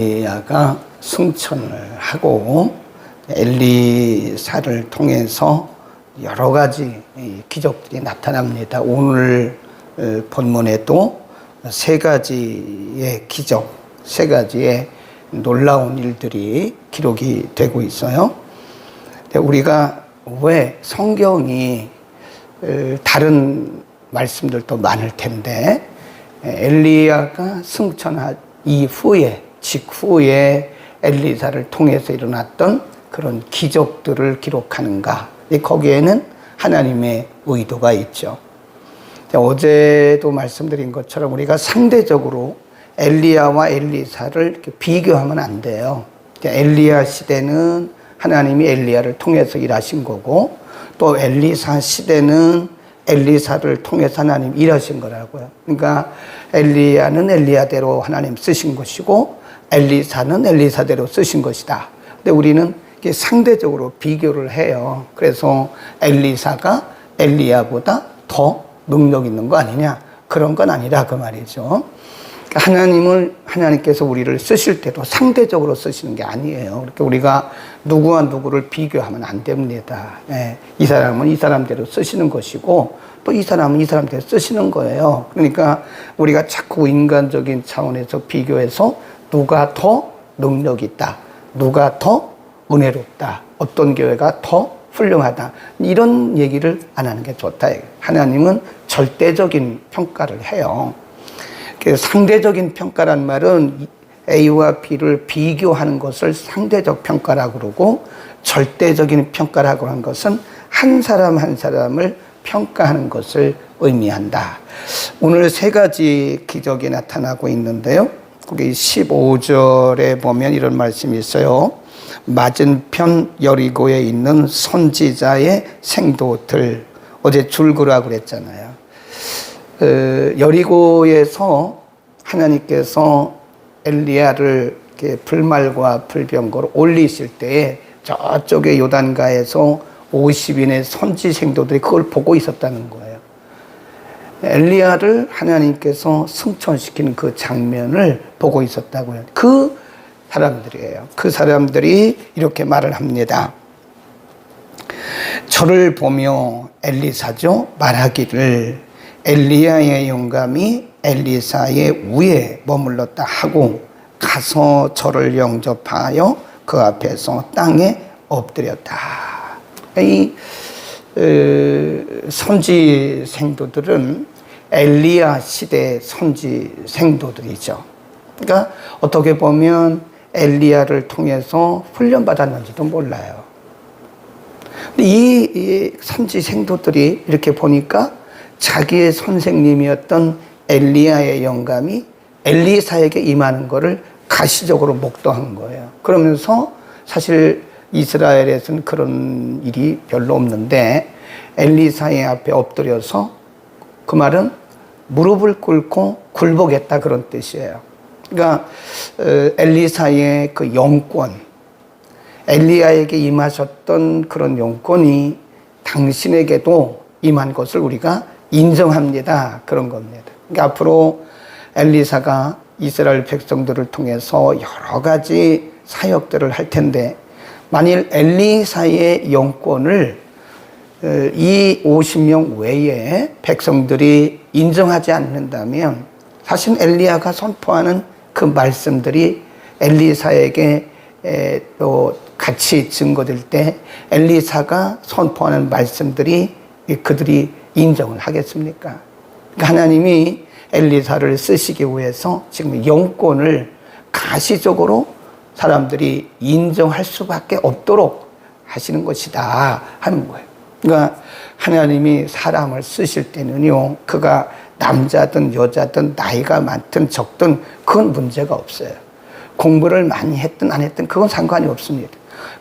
엘리야가 승천을 하고 엘리사를 통해서 여러 가지 기적들이 나타납니다. 오늘 본문에도 세 가지의 기적, 세 가지의 놀라운 일들이 기록이 되고 있어요. 우리가 왜 성경이 다른 말씀들도 많을 텐데 엘리야가 승천한 이후에 직후에 엘리사를 통해서 일어났던 그런 기적들을 기록하는가? 거기에는 하나님의 의도가 있죠. 어제도 말씀드린 것처럼 우리가 상대적으로 엘리야와 엘리사를 이렇게 비교하면 안 돼요. 엘리야 시대는 하나님이 엘리야를 통해서 일하신 거고, 또 엘리사 시대는 엘리사를 통해서 하나님 일하신 거라고요. 그러니까 엘리야는 엘리야대로 하나님 쓰신 것이고 엘리사는 엘리사대로 쓰신 것이다. 근데 우리는 이게 상대적으로 비교를 해요. 그래서 엘리사가 엘리야보다 더 능력 있는 거 아니냐? 그런 건 아니라 그 말이죠. 하나님께서 우리를 쓰실 때도 상대적으로 쓰시는 게 아니에요. 그러니까 우리가 누구와 누구를 비교하면 안 됩니다. 이 사람은 이 사람대로 쓰시는 것이고 또 이 사람은 이 사람대로 쓰시는 거예요. 그러니까 우리가 자꾸 인간적인 차원에서 비교해서 누가 더 능력 있다, 누가 더 은혜롭다, 어떤 교회가 더 훌륭하다, 이런 얘기를 안 하는 게 좋다. 하나님은 절대적인 평가를 해요. 상대적인 평가란 말은 A와 B를 비교하는 것을 상대적 평가라고 그러고, 절대적인 평가라고 하는 것은 한 사람 한 사람을 평가하는 것을 의미한다. 오늘 세 가지 기적이 나타나고 있는데요. 거기 15절에 보면 이런 말씀이 있어요. 맞은편 여리고에 있는 선지자의 생도들. 어제 줄거라고 그랬잖아요. 여리고에서 하나님께서 엘리야를 이렇게 불말과 불병거로 올리실 때에 저쪽에 요단가에서 50인의 선지 생도들이 그걸 보고 있었다는 거예요. 엘리야를 하나님께서 승천시키는 그 장면을 보고 있었다고요. 그 사람들이에요. 그 사람들이 이렇게 말을 합니다. 저를 보며 엘리사죠, 말하기를 엘리야의 영감이 엘리사의 위에 머물렀다 하고 가서 저를 영접하여 그 앞에서 땅에 엎드렸다. 이 선지 생도들은 엘리야 시대 선지 생도들이죠. 그러니까 어떻게 보면 엘리야를 통해서 훈련받았는지도 몰라요. 이 선지 생도들이 이렇게 보니까 자기의 선생님이었던 엘리야의 영감이 엘리사에게 임하는 것을 가시적으로 목도한 거예요. 그러면서 사실 이스라엘에서는 그런 일이 별로 없는데 엘리사의 앞에 엎드려서, 그 말은 무릎을 꿇고 굴복했다, 그런 뜻이에요. 그러니까 엘리사의 그 영권, 엘리야에게 임하셨던 그런 영권이 당신에게도 임한 것을 우리가 인정합니다, 그런 겁니다. 그러니까 앞으로 엘리사가 이스라엘 백성들을 통해서 여러 가지 사역들을 할 텐데, 만일 엘리사의 영권을 이 50명 외에 백성들이 인정하지 않는다면 사실 엘리야가 선포하는 그 말씀들이 엘리사에게 또 같이 증거될 때 엘리사가 선포하는 말씀들이 그들이 인정을 하겠습니까? 그러니까 하나님이 엘리사를 쓰시기 위해서 지금 영권을 가시적으로 사람들이 인정할 수밖에 없도록 하시는 것이다 하는 거예요. 그러니까 하나님이 사람을 쓰실 때는요, 그가 남자든 여자든 나이가 많든 적든 그건 문제가 없어요. 공부를 많이 했든 안 했든 그건 상관이 없습니다.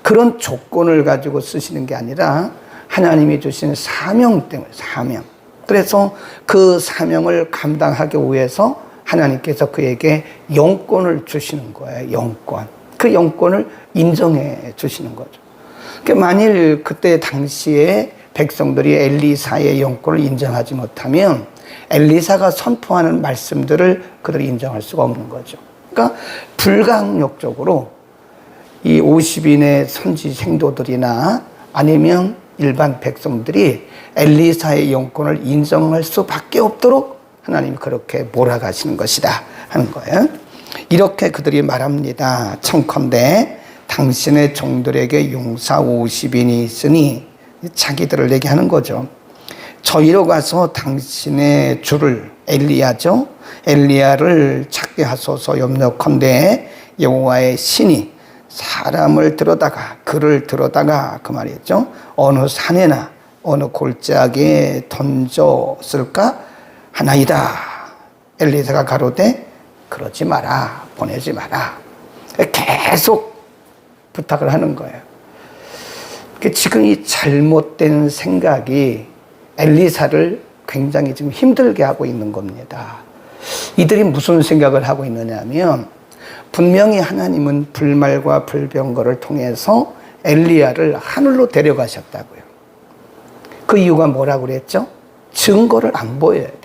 그런 조건을 가지고 쓰시는 게 아니라 하나님이 주신 사명 때문에, 사명. 그래서 그 사명을 감당하기 위해서 하나님께서 그에게 영권을 주시는 거예요. 영권. 그 영권을 인정해 주시는 거죠. 그러니까 만일 그때 당시에 백성들이 엘리사의 영권을 인정하지 못하면 엘리사가 선포하는 말씀들을 그들이 인정할 수가 없는 거죠. 그러니까 불강력적으로 이 50인의 선지 생도들이나 아니면 일반 백성들이 엘리사의 영권을 인정할 수밖에 없도록 하나님이 그렇게 몰아가시는 것이다 하는 거예요. 이렇게 그들이 말합니다. 청컨대 당신의 종들에게 용사 50인이 있으니, 자기들을 얘기하는 거죠. 저희로 가서 당신의 주를, 엘리야죠, 엘리야를 찾게 하소서. 염려컨대 여호와의 신이 사람을 들어다가, 그를 들어다가 그 말이죠, 어느 산에나 어느 골짜기에 던졌을까 하나이다. 엘리사가 가로되 그러지 마라, 보내지 마라. 계속 부탁을 하는 거예요. 지금 이 잘못된 생각이 엘리사를 굉장히 지금 힘들게 하고 있는 겁니다. 이들이 무슨 생각을 하고 있느냐면, 분명히 하나님은 불말과 불병거를 통해서 엘리야를 하늘로 데려가셨다고요. 그 이유가 뭐라고 그랬죠? 증거를 안 보여야 돼요.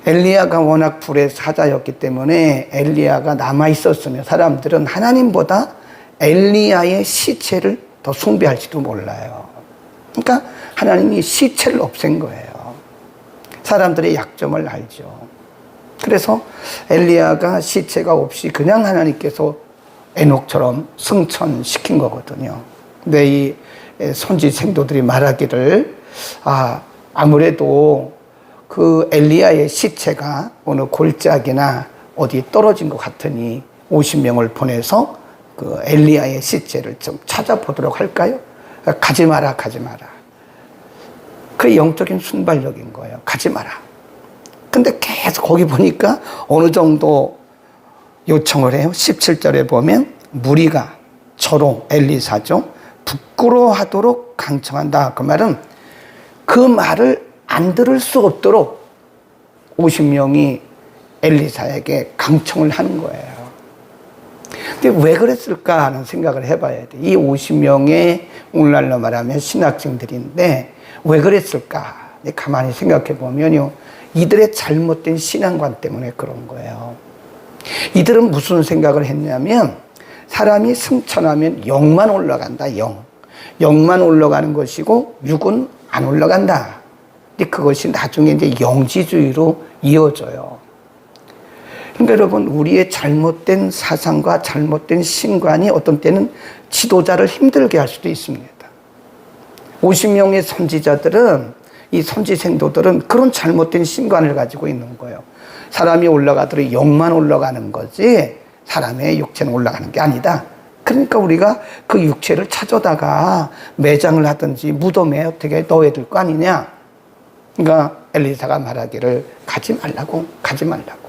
엘리야가 워낙 불의 사자였기 때문에 엘리야가 남아있었으면 사람들은 하나님보다 엘리야의 시체를 더 숭배할지도 몰라요. 그러니까 하나님이 시체를 없앤 거예요. 사람들의 약점을 알죠. 그래서 엘리야가 시체가 없이 그냥 하나님께서 에녹처럼 승천시킨 거거든요. 근데 이 선지 생도들이 말하기를, 아무래도 그 엘리야의 시체가 어느 골짜기나 어디 떨어진 것 같으니 50명을 보내서 그 엘리야의 시체를 좀 찾아보도록 할까요? 가지 마라, 가지 마라. 그 영적인 순발력인 거예요. 가지 마라. 근데 계속 거기 보니까 어느 정도 요청을 해요. 17절에 보면 무리가 저로, 엘리사죠, 부끄러워하도록 강청한다. 그 말은 그 말을 안 들을 수 없도록 50명이 엘리사에게 강청을 하는 거예요. 근데 왜 그랬을까 하는 생각을 해봐야 돼. 이 50명의 오늘날로 말하면 신학생들인데 왜 그랬을까? 가만히 생각해 보면요, 이들의 잘못된 신앙관 때문에 그런 거예요. 이들은 무슨 생각을 했냐면, 사람이 승천하면 영만 올라간다, 영. 영만 올라가는 것이고 육은 안 올라간다. 근데 그것이 나중에 이제 영지주의로 이어져요. 그러니까 여러분, 우리의 잘못된 사상과 잘못된 신관이 어떤 때는 지도자를 힘들게 할 수도 있습니다. 50명의 선지자들은, 이 선지 생도들은 그런 잘못된 신관을 가지고 있는 거예요. 사람이 올라가도록 영만 올라가는 거지 사람의 육체는 올라가는 게 아니다. 그러니까 우리가 그 육체를 찾아다가 매장을 하든지 무덤에 어떻게 넣어야 될 거 아니냐. 그러니까 엘리사가 말하기를 가지 말라고, 가지 말라고.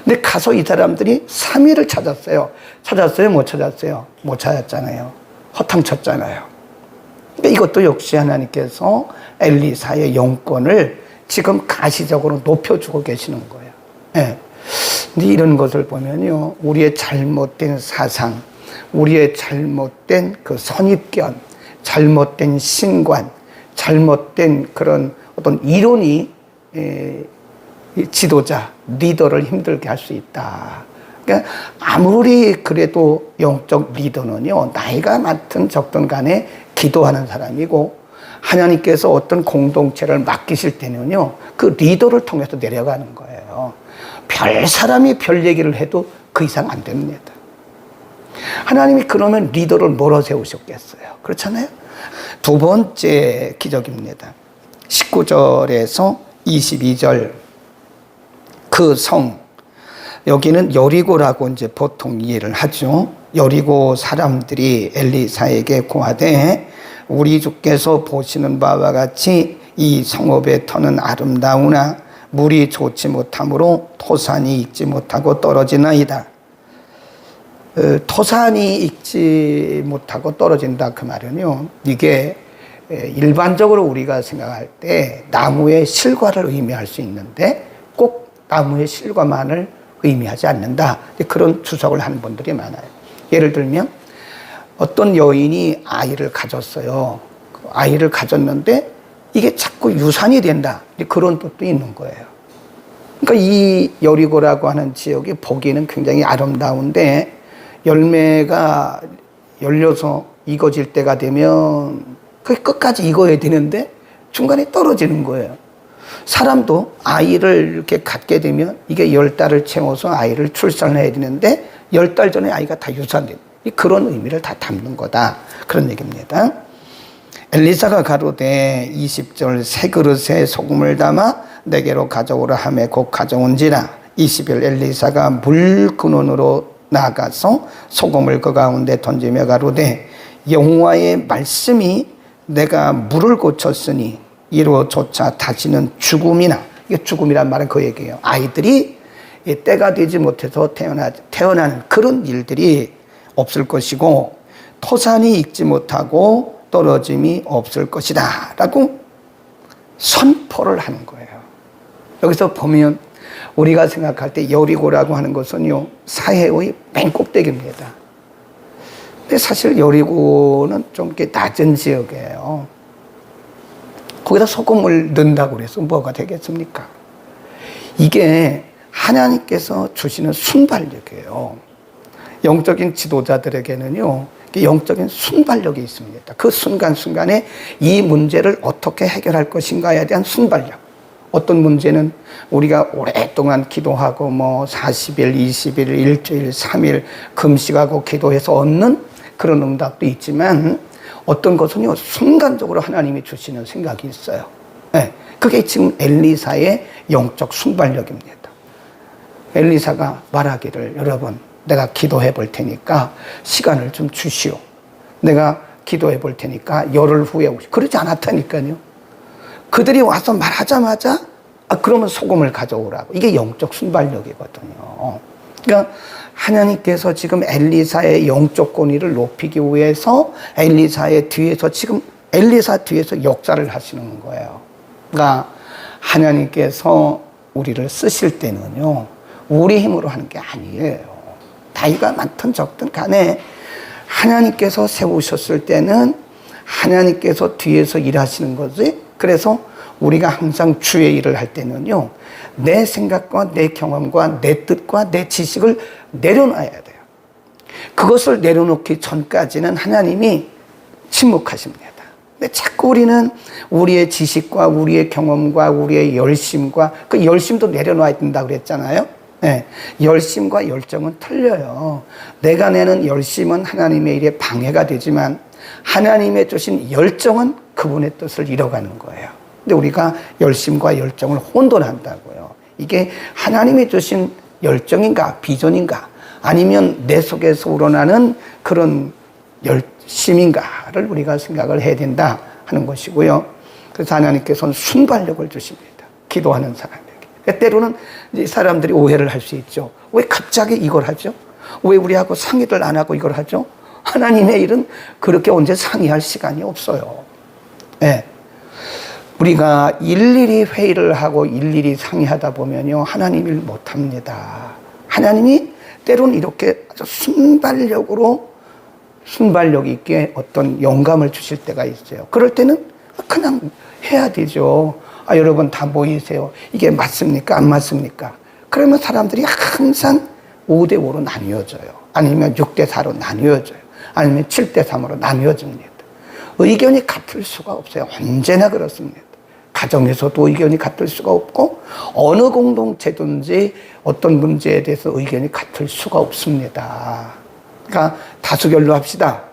근데 가서 이 사람들이 3일을 찾았어요. 찾았어요? 못 찾았어요? 못 찾았잖아요. 허탕쳤잖아요. 그러니까 이것도 역시 하나님께서 엘리사의 영권을 지금 가시적으로 높여주고 계시는 거예요. 네. 근데 이런 것을 보면요, 우리의 잘못된 사상, 우리의 잘못된 그 선입견, 잘못된 신관, 잘못된 그런 어떤 이론이 지도자, 리더를 힘들게 할 수 있다. 그러니까 아무리 그래도 영적 리더는요, 나이가 많든 적든 간에 기도하는 사람이고, 하나님께서 어떤 공동체를 맡기실 때는요, 그 리더를 통해서 내려가는 거예요. 별 사람이 별 얘기를 해도 그 이상 안 됩니다. 하나님이 그러면 리더를 뭐로 세우셨겠어요? 그렇잖아요? 두 번째 기적입니다. 19절에서 22절, 그 성, 여기는 여리고라고 이제 보통 이해를 하죠. 여리고 사람들이 엘리사에게 고하되, 우리 주께서 보시는 바와 같이 이 성읍의 터는 아름다우나 물이 좋지 못하므로 토산이 익지 못하고 떨어지나이다. 토산이 익지 못하고 떨어진다, 그 말은요, 이게 일반적으로 우리가 생각할 때 나무의 실과를 의미할 수 있는데 꼭 나무의 실과만을 의미하지 않는다, 그런 주석을 하는 분들이 많아요. 예를 들면 어떤 여인이 아이를 가졌어요. 아이를 가졌는데 이게 자꾸 유산이 된다, 그런 뜻도 있는 거예요. 그러니까 이 여리고라고 하는 지역이 보기에는 굉장히 아름다운데 열매가 열려서 익어질 때가 되면 그게 끝까지 익어야 되는데 중간에 떨어지는 거예요. 사람도 아이를 이렇게 갖게 되면 이게 10달을 채워서 아이를 출산해야 되는데 10달 전에 아이가 다 유산돼요. 그런 의미를 다 담는 거다. 그런 얘기입니다. 엘리사가 가로되 20절 새 그릇에 소금을 담아 내게로 가져오라 하매 곧 가져온지라. 20일 엘리사가 물 근원으로 나가서 소금을 그 가운데 던지며 가로되 여호와의 말씀이 내가 물을 고쳤으니 이로조차 다시는 죽음이나, 이게 죽음이란 말은 그 얘기예요. 아이들이 때가 되지 못해서 태어나는 그런 일들이 없을 것이고 토산이 익지 못하고 떨어짐이 없을 것이다 라고 선포를 하는 거예요. 여기서 보면 우리가 생각할 때 여리고라고 하는 것은요, 사해의 맨 꼭대기입니다. 근데 사실 여리고는 좀 이렇게 낮은 지역이에요. 거기다 소금을 넣는다고 그래서 뭐가 되겠습니까? 이게 하나님께서 주시는 순발력이에요. 영적인 지도자들에게는요, 영적인 순발력이 있습니다. 그 순간순간에 이 문제를 어떻게 해결할 것인가에 대한 순발력. 어떤 문제는 우리가 오랫동안 기도하고 40일, 20일, 일주일, 3일 금식하고 기도해서 얻는 그런 응답도 있지만 어떤 것은요, 순간적으로 하나님이 주시는 생각이 있어요. 네, 그게 지금 엘리사의 영적 순발력입니다. 엘리사가 말하기를, 여러분, 내가 기도해 볼 테니까 시간을 좀 주시오. 내가 기도해 볼 테니까 열흘 후에 오시오. 그러지 않았다니까요. 그들이 와서 말하자마자 그러면 소금을 가져오라고. 이게 영적 순발력이거든요. 그러니까 하나님께서 지금 엘리사의 영적 권위를 높이기 위해서 엘리사의 뒤에서 지금 엘리사 뒤에서 역사를 하시는 거예요. 그러니까 하나님께서 우리를 쓰실 때는요, 우리 힘으로 하는 게 아니에요. 나이가 많든 적든 간에 하나님께서 세우셨을 때는 하나님께서 뒤에서 일하시는 거지. 그래서 우리가 항상 주의 일을 할 때는요, 내 생각과 내 경험과 내 뜻과 내 지식을 내려놔야 돼요. 그것을 내려놓기 전까지는 하나님이 침묵하십니다. 근데 자꾸 우리는 우리의 지식과 우리의 경험과 우리의 열심과, 그 열심도 내려놔야 된다고 그랬잖아요. 네, 열심과 열정은 틀려요. 내가 내는 열심은 하나님의 일에 방해가 되지만 하나님의 주신 열정은 그분의 뜻을 이뤄가는 거예요. 근데 우리가 열심과 열정을 혼돈한다고요. 이게 하나님이 주신 열정인가 비전인가 아니면 내 속에서 우러나는 그런 열심인가를 우리가 생각을 해야 된다 하는 것이고요. 그래서 하나님께서는 순발력을 주십니다. 기도하는 사람에게. 때로는 이제 사람들이 오해를 할 수 있죠. 왜 갑자기 이걸 하죠? 왜 우리하고 상의를 안 하고 이걸 하죠? 하나님의 일은 그렇게 언제 상의할 시간이 없어요. 네. 우리가 일일이 회의를 하고 일일이 상의하다 보면요, 하나님 일 못합니다. 하나님이 때로는 이렇게 아주 순발력 있게 어떤 영감을 주실 때가 있어요. 그럴 때는 그냥 해야 되죠. 여러분 다 모이세요. 이게 맞습니까? 안 맞습니까? 그러면 사람들이 항상 5대5로 나뉘어져요. 아니면 6대4로 나뉘어져요. 아니면 7대3으로 나뉘어집니다. 의견이 같을 수가 없어요. 언제나 그렇습니다. 가정에서도 의견이 같을 수가 없고 어느 공동체든지 어떤 문제에 대해서 의견이 같을 수가 없습니다. 그러니까 다수결로 합시다.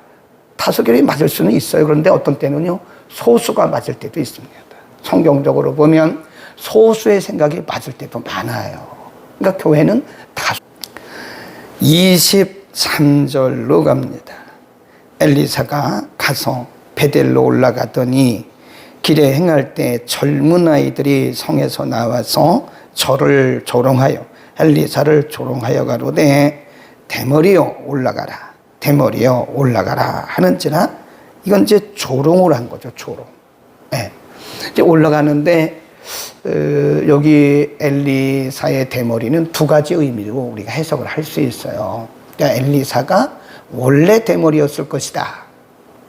다수결이 맞을 수는 있어요. 그런데 어떤 때는요, 소수가 맞을 때도 있습니다. 성경적으로 보면 소수의 생각이 맞을 때도 많아요. 그러니까 교회는 다수. 23절로 갑니다. 엘리사가 가서 베델로 올라가더니 길에 행할 때 젊은 아이들이 성에서 나와서 저를 조롱하여 엘리사를 조롱하여 가로되 대머리여 올라가라, 대머리여 올라가라 하는지라. 이건 이제 조롱을 한 거죠. 조롱. 네. 이제 올라가는데 여기 엘리사의 대머리는 두 가지 의미로 우리가 해석을 할 수 있어요. 그러니까 엘리사가 원래 대머리였을 것이다.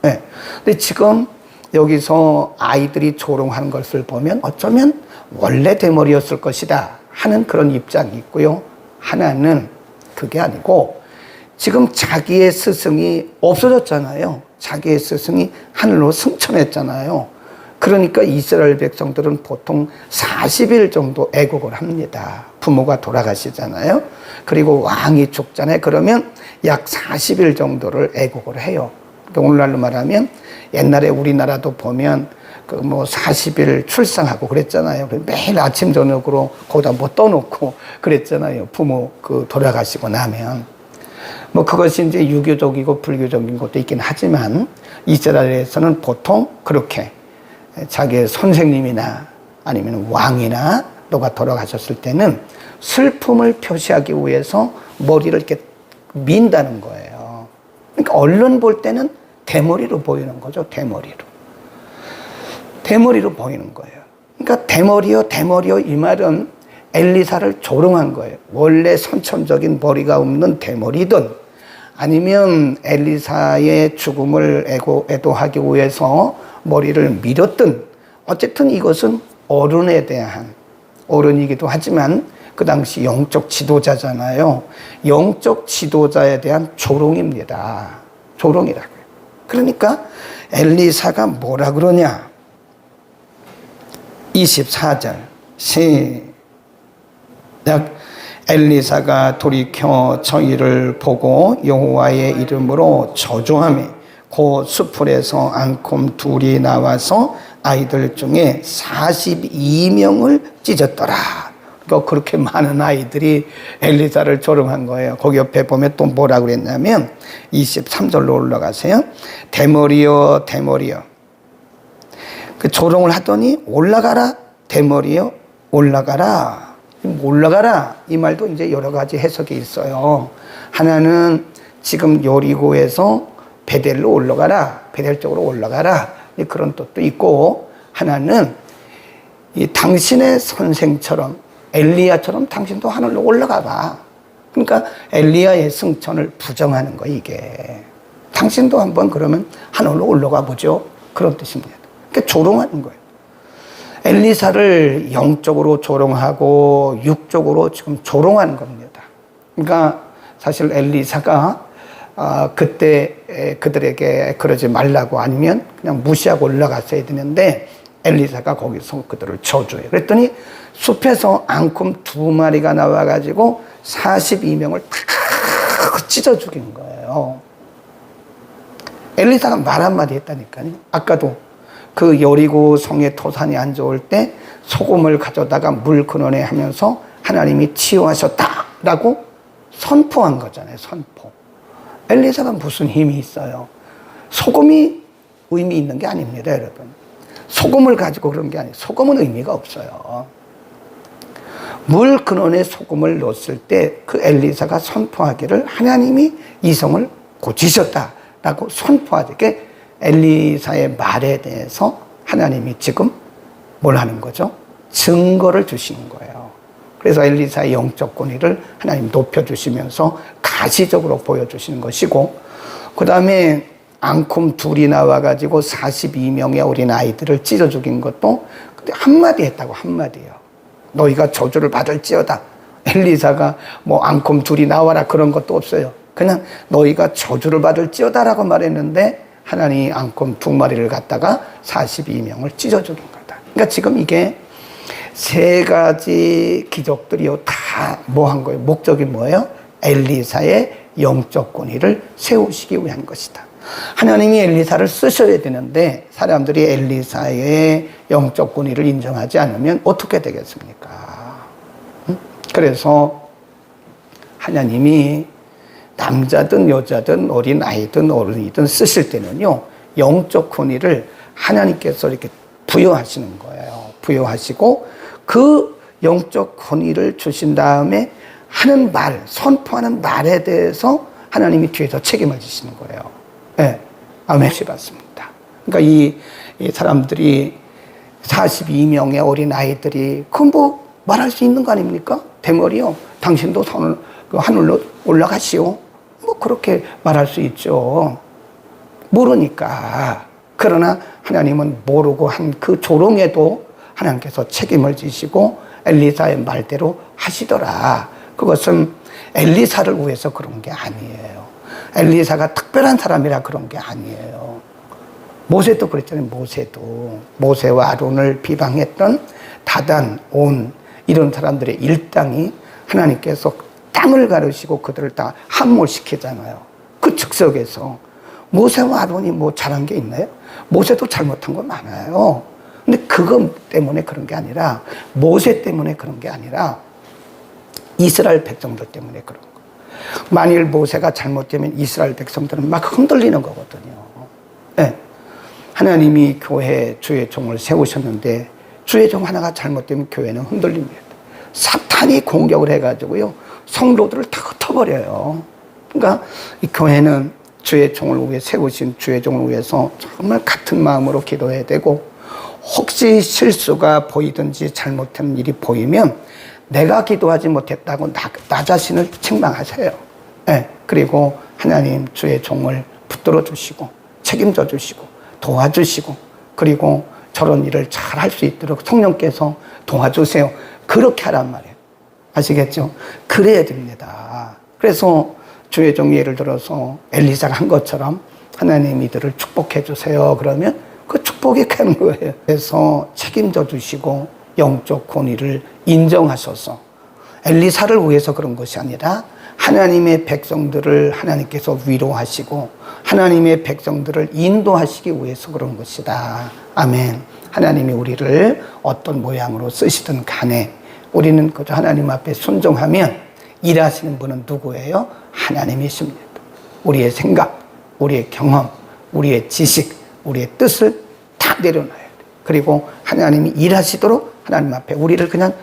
네. 근데 지금 여기서 아이들이 조롱하는 것을 보면 어쩌면 원래 대머리였을 것이다 하는 그런 입장이 있고요. 하나는 그게 아니고 지금 자기의 스승이 없어졌잖아요. 자기의 스승이 하늘로 승천했잖아요. 그러니까 이스라엘 백성들은 보통 40일 정도 애국을 합니다. 부모가 돌아가시잖아요. 그리고 왕이 죽잖아요. 그러면 약 40일 정도를 애국을 해요. 그러니까 오늘날로 말하면 옛날에 우리나라도 보면 그 뭐 40일 출상하고 그랬잖아요. 매일 아침 저녁으로 거기다 뭐 떠놓고 그랬잖아요. 부모 그 돌아가시고 나면. 뭐 그것이 이제 유교적이고 불교적인 것도 있긴 하지만 이스라엘에서는 보통 그렇게 자기의 선생님이나 아니면 왕이나 누가 돌아가셨을 때는 슬픔을 표시하기 위해서 머리를 이렇게 민다는 거예요. 그러니까 언론 볼 때는 대머리로 보이는 거죠. 대머리로 보이는 거예요. 그러니까 대머리요 이 말은 엘리사를 조롱한 거예요. 원래 선천적인 머리가 없는 대머리든 아니면 엘리사의 죽음을 애도하기 위해서 머리를 밀었든 어쨌든 이것은 어른이기도 하지만 그 당시 영적 지도자잖아요. 영적 지도자에 대한 조롱입니다. 조롱이라고요. 그러니까 엘리사가 뭐라 그러냐? 24절 시작. 엘리사가 돌이켜 저희를 보고 여호와의 이름으로 저주하며 그 수풀에서 앙콤 둘이 나와서 아이들 중에 42명을 찢었더라. 그러니까 그렇게 많은 아이들이 엘리사를 조롱한 거예요. 거기 옆에 보면 또 뭐라고 그랬냐면 23절로 올라가세요. 대머리여 그 조롱을 하더니 올라가라 대머리여 올라가라 이 말도 이제 여러 가지 해석이 있어요. 하나는 지금 여리고에서 베델로 올라가라, 베델 쪽으로 올라가라 그런 뜻도 있고, 하나는 이 당신의 선생처럼 엘리야처럼 당신도 하늘로 올라가 봐. 그러니까 엘리야의 승천을 부정하는 거 이게. 당신도 한번 그러면 하늘로 올라가 보죠. 그런 뜻입니다. 그러니까 조롱하는 거예요. 엘리사를 영적으로 조롱하고 육적으로 지금 조롱하는 겁니다. 그러니까 사실 엘리사가 그때 그들에게 그러지 말라고 아니면 그냥 무시하고 올라갔어야 되는데 엘리사가 거기서 그들을 저주해요. 그랬더니 숲에서 앙콤 2마리가 나와가지고 42명을 탁 찢어 죽인 거예요. 엘리사가 말 한마디 했다니까요. 아까도 그 여리고 성의 토산이 안 좋을 때 소금을 가져다가 물 근원에 하면서 하나님이 치유하셨다라고 선포한 거잖아요. 선포. 엘리사가 무슨 힘이 있어요? 소금이 의미 있는 게 아닙니다, 여러분. 소금을 가지고 그런 게 아니에요. 소금은 의미가 없어요. 물 근원에 소금을 넣었을 때 그 엘리사가 선포하기를 하나님이 이 성을 고치셨다라고 선포하죠. 엘리사의 말에 대해서 하나님이 지금 뭘 하는 거죠? 증거를 주시는 거예요. 그래서 엘리사의 영적 권위를 하나님 높여주시면서 가시적으로 보여주시는 것이고, 그 다음에 앙콤 2이 나와가지고 42명의 어린 아이들을 찢어 죽인 것도 근데 한마디 했다고, 한마디요. 너희가 저주를 받을지어다. 엘리사가 뭐 앙콤 2이 나와라 그런 것도 없어요. 그냥 너희가 저주를 받을지어다라고 말했는데 하나님이 앙콤 2마리를 갖다가 42명을 찢어 죽인 거다. 그러니까 지금 이게 세 가지 기적들이요 다 뭐 한 거예요? 목적이 뭐예요? 엘리사의 영적 권위를 세우시기 위한 것이다. 하나님이 엘리사를 쓰셔야 되는데 사람들이 엘리사의 영적 권위를 인정하지 않으면 어떻게 되겠습니까? 그래서 하나님이 남자든 여자든 어린 아이든 어른이든 쓰실 때는요 영적 권위를 하나님께서 이렇게 부여하시는 거예요. 부여하시고 그 영적 권위를 주신 다음에 하는 말, 선포하는 말에 대해서 하나님이 뒤에서 책임을 지시는 거예요. 네, 아멘. 받습니다. 그러니까 이 사람들이 42명의 어린 아이들이 그 뭐 말할 수 있는 거 아닙니까? 대머리요. 당신도 하늘로 올라가시오. 뭐 그렇게 말할 수 있죠. 모르니까. 그러나 하나님은 모르고 한 그 조롱에도 하나님께서 책임을 지시고 엘리사의 말대로 하시더라. 그것은 엘리사를 위해서 그런 게 아니에요. 엘리사가 특별한 사람이라 그런 게 아니에요. 모세도 그랬잖아요. 모세와 아론을 비방했던 다단, 온 이런 사람들의 일당이 하나님께서 땅을 가르시고 그들을 다 함몰시키잖아요. 그 즉석에서 모세와 아론이 뭐 잘한 게 있나요? 모세도 잘못한 거 많아요. 근데 그것 때문에 그런 게 아니라, 모세 때문에 그런 게 아니라 이스라엘 백성들 때문에 그런 거. 만일 모세가 잘못되면 이스라엘 백성들은 막 흔들리는 거거든요. 네. 하나님이 교회에 주의 종을 세우셨는데 주의 종 하나가 잘못되면 교회는 흔들립니다. 사탄이 공격을 해가지고요, 성도들을 다 흩어버려요. 그러니까 이 교회는 주의 종을 위해 세우신 주의 종을 위해서 정말 같은 마음으로 기도해야 되고, 혹시 실수가 보이든지 잘못한 일이 보이면 내가 기도하지 못했다고 나 자신을 책망하세요. 네. 그리고 하나님 주의 종을 붙들어 주시고 책임져 주시고 도와주시고, 그리고 저런 일을 잘 할 수 있도록 성령께서 도와주세요. 그렇게 하란 말이에요. 아시겠죠? 그래야 됩니다. 그래서 주의 종이 예를 들어서 엘리사가 한 것처럼 하나님 이들을 축복해 주세요. 그러면 그 축복이 가는 거예요. 그래서 책임져 주시고 영적 권위를 인정하셔서, 엘리사를 위해서 그런 것이 아니라 하나님의 백성들을 하나님께서 위로하시고 하나님의 백성들을 인도하시기 위해서 그런 것이다. 아멘. 하나님이 우리를 어떤 모양으로 쓰시든 간에 우리는 그저 하나님 앞에 순종하면 일하시는 분은 누구예요? 하나님이십니다. 우리의 생각, 우리의 경험, 우리의 지식, 우리의 뜻을 다 내려놔야 돼요. 그리고 하나님이 일하시도록 하나님 앞에 우리를 그냥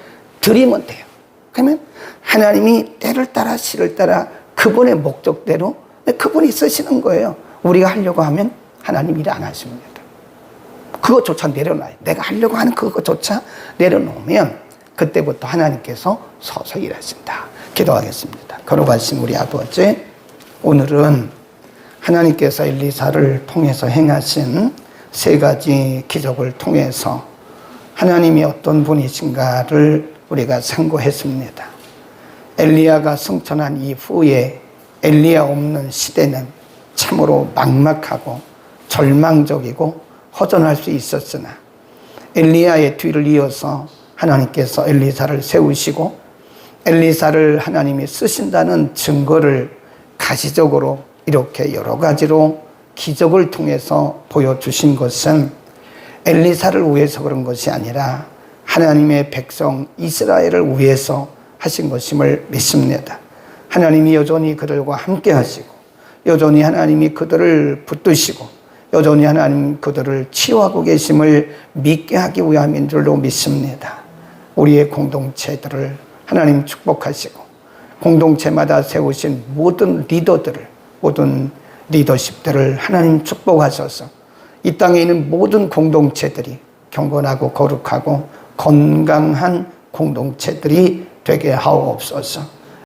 드리면 돼요. 그러면 하나님이 때를 따라 시를 따라 그분의 목적대로 그분이 쓰시는 거예요. 우리가 하려고 하면 하나님 일 안 하십니다. 그것조차 내려놔요. 내가 하려고 하는 그것조차 내려놓으면 그때부터 하나님께서 서서 일하신다. 기도하겠습니다. 거룩하신 우리 아버지, 오늘은 하나님께서 엘리사를 통해서 행하신 세 가지 기적을 통해서 하나님이 어떤 분이신가를 우리가 상고했습니다. 엘리야가 승천한 이후에 엘리야 없는 시대는 참으로 막막하고 절망적이고 허전할 수 있었으나, 엘리야의 뒤를 이어서 하나님께서 엘리사를 세우시고 엘리사를 하나님이 쓰신다는 증거를 가시적으로 이렇게 여러 가지로 기적을 통해서 보여주신 것은 엘리사를 위해서 그런 것이 아니라 하나님의 백성 이스라엘을 위해서 하신 것임을 믿습니다. 하나님이 여전히 그들과 함께 하시고, 여전히 하나님이 그들을 붙드시고, 여전히 하나님 그들을 치유하고 계심을 믿게 하기 위함인 줄로 믿습니다. 우리의 공동체들을 하나님 축복하시고, 공동체마다 세우신 모든 리더들을, 모든 리더십들을 하나님 축복하셔서 이 땅에 있는 모든 공동체들이 경건하고 거룩하고 건강한 공동체들이 되게 하옵소서.